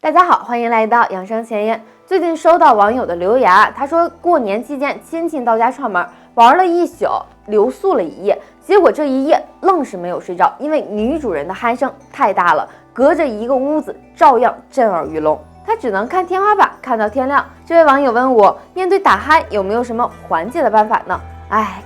大家好，欢迎来到养生前沿。最近收到网友的留言，他说过年期间亲戚到家串门，玩了一宿，留宿了一夜，结果这一夜愣是没有睡着，因为女主人的鼾声太大了，隔着一个屋子照样震耳欲聋，他只能看天花板看到天亮。这位网友问我，面对打鼾有没有什么缓解的办法呢？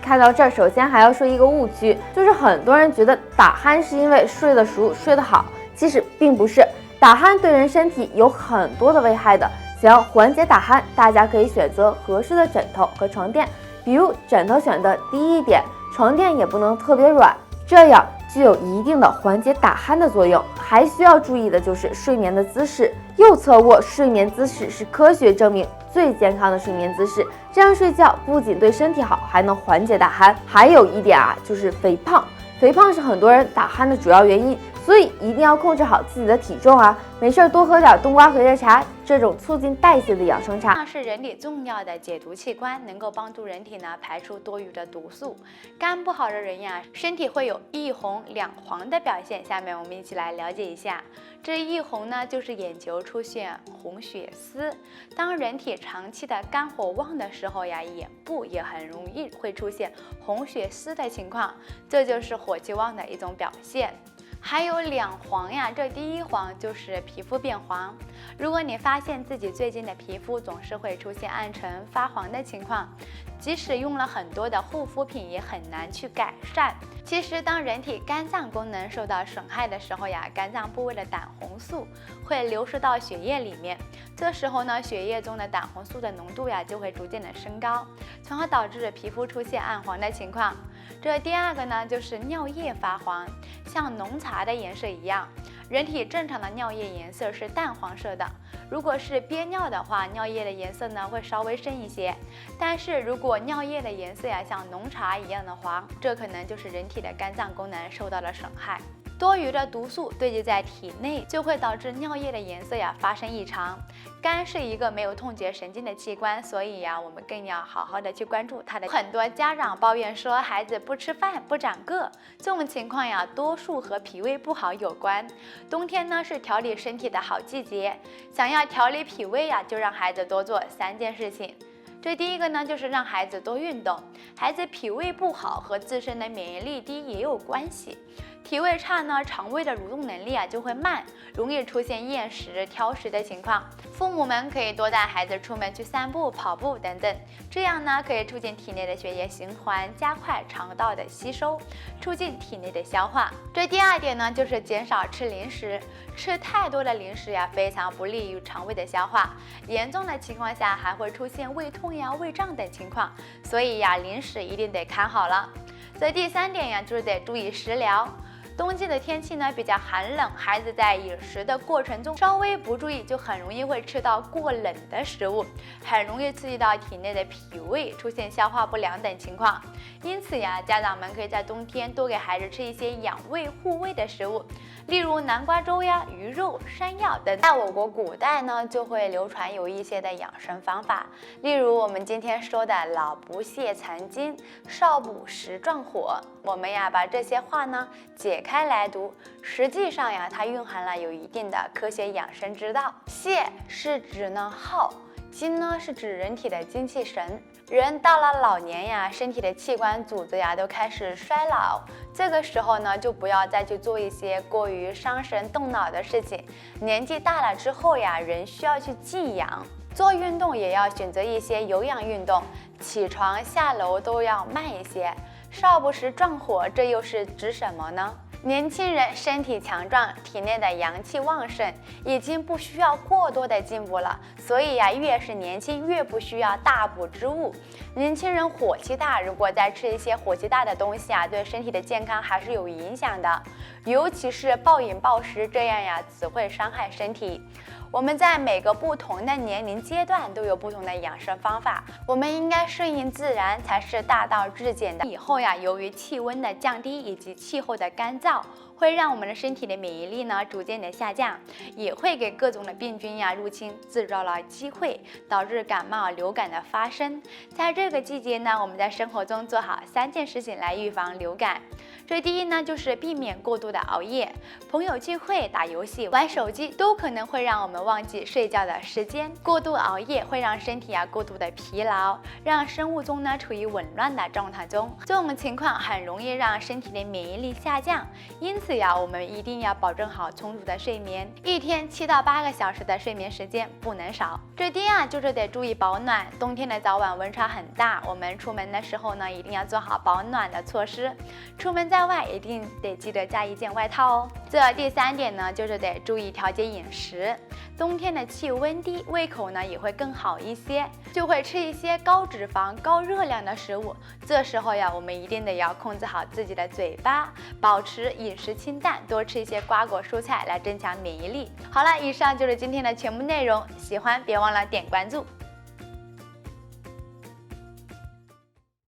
看到这儿，首先还要说一个误区，就是很多人觉得打鼾是因为睡得熟睡得好，其实并不是。打鼾对人身体有很多的危害的，想要缓解打鼾，大家可以选择合适的枕头和床垫，比如枕头选的低一点，床垫也不能特别软，这样具有一定的缓解打鼾的作用。还需要注意的就是睡眠的姿势，右侧卧睡眠姿势是科学证明最健康的睡眠姿势，这样睡觉不仅对身体好，还能缓解打鼾。还有一点就是肥胖，肥胖是很多人打鼾的主要原因，所以一定要控制好自己的体重没事多喝点冬瓜荷叶茶这种促进代谢的养生茶。肝是人体重要的解毒器官，能够帮助人体排出多余的毒素。肝不好的人身体会有一红两黄的表现。下面我们一起来了解一下，这一红就是眼球出现红血丝。当人体长期的肝火旺的时候眼部也很容易会出现红血丝的情况，这就是火气旺的一种表现。还有两黄这第一黄就是皮肤变黄。如果你发现自己最近的皮肤总是会出现暗沉发黄的情况，即使用了很多的护肤品也很难去改善。其实当人体肝脏功能受到损害的时候肝脏部位的胆红素会流失到血液里面，这时候血液中的胆红素的浓度就会逐渐的升高，从而导致皮肤出现暗黄的情况。这第二个就是尿液发黄，像浓茶的颜色一样。人体正常的尿液颜色是淡黄色的，如果是憋尿的话，尿液的颜色会稍微深一些。但是如果尿液的颜色像浓茶一样的黄，这可能就是人体的肝脏功能受到了损害。多余的毒素堆积在体内，就会导致尿液的颜色发生异常。肝是一个没有痛觉神经的器官，所以我们更要好好的去关注它的。很多家长抱怨说孩子不吃饭不长个，这种情况多数和脾胃不好有关。冬天是调理身体的好季节，想要调理脾胃就让孩子多做3件事情。这第一个就是让孩子多运动。孩子脾胃不好和自身的免疫力低也有关系。脾胃差肠胃的蠕动能力就会慢，容易出现厌食挑食的情况。父母们可以多带孩子出门去散步跑步等等，这样可以促进体内的血液循环，加快肠道的吸收，促进体内的消化。这第二点就是减少吃零食。吃太多的零食非常不利于肠胃的消化，严重的情况下还会出现胃痛胃胀等情况，所以零食一定得看好了。这第三点就是得注意食疗。冬季的天气比较寒冷，孩子在饮食的过程中稍微不注意，就很容易会吃到过冷的食物，很容易刺激到体内的脾胃，出现消化不良等情况。因此家长们可以在冬天多给孩子吃一些养胃护胃的食物，例如南瓜粥鱼肉、山药等。在我国古代就会流传有一些的养生方法，例如我们今天说的老不泻残精，少补实壮火。我们把这些话解开来读，实际上它蕴含了有一定的科学养生之道。泻是指耗，精是指人体的精气神。人到了老年身体的器官组织都开始衰老，这个时候就不要再去做一些过于伤神动脑的事情。年纪大了之后人需要去静养，做运动也要选择一些有氧运动，起床下楼都要慢一些。少不时壮火，这又是指什么呢？年轻人身体强壮，体内的阳气旺盛，已经不需要过多的进补了，所以越是年轻越不需要大补之物。年轻人火气大，如果再吃一些火气大的东西对身体的健康还是有影响的，尤其是暴饮暴食，这样只会伤害身体。我们在每个不同的年龄阶段都有不同的养生方法，我们应该顺应自然才是大道至简的。以后由于气温的降低以及气候的干燥，会让我们的身体的免疫力逐渐的下降，也会给各种的病菌入侵制造了机会，导致感冒流感的发生。在这个季节我们在生活中做好3件事情来预防流感。这第一呢，就是避免过度的熬夜。朋友聚会、打游戏、玩手机都可能会让我们忘记睡觉的时间。过度熬夜会让身体过度的疲劳，让生物钟呢处于紊乱的状态中。这种情况很容易让身体的免疫力下降。因此我们一定要保证好充足的睡眠，一天7到8个小时的睡眠时间不能少。这第二就是得注意保暖。冬天的早晚温差很大，我们出门的时候呢，一定要做好保暖的措施。出门在外一定得记得加一件外套哦。这第3点呢，就是得注意调节饮食。冬天的气温低，胃口呢也会更好一些，就会吃一些高脂肪、高热量的食物。这时候我们一定得要控制好自己的嘴巴，保持饮食清淡，多吃一些瓜果蔬菜来增强免疫力。好了，以上就是今天的全部内容，喜欢别忘了点关注。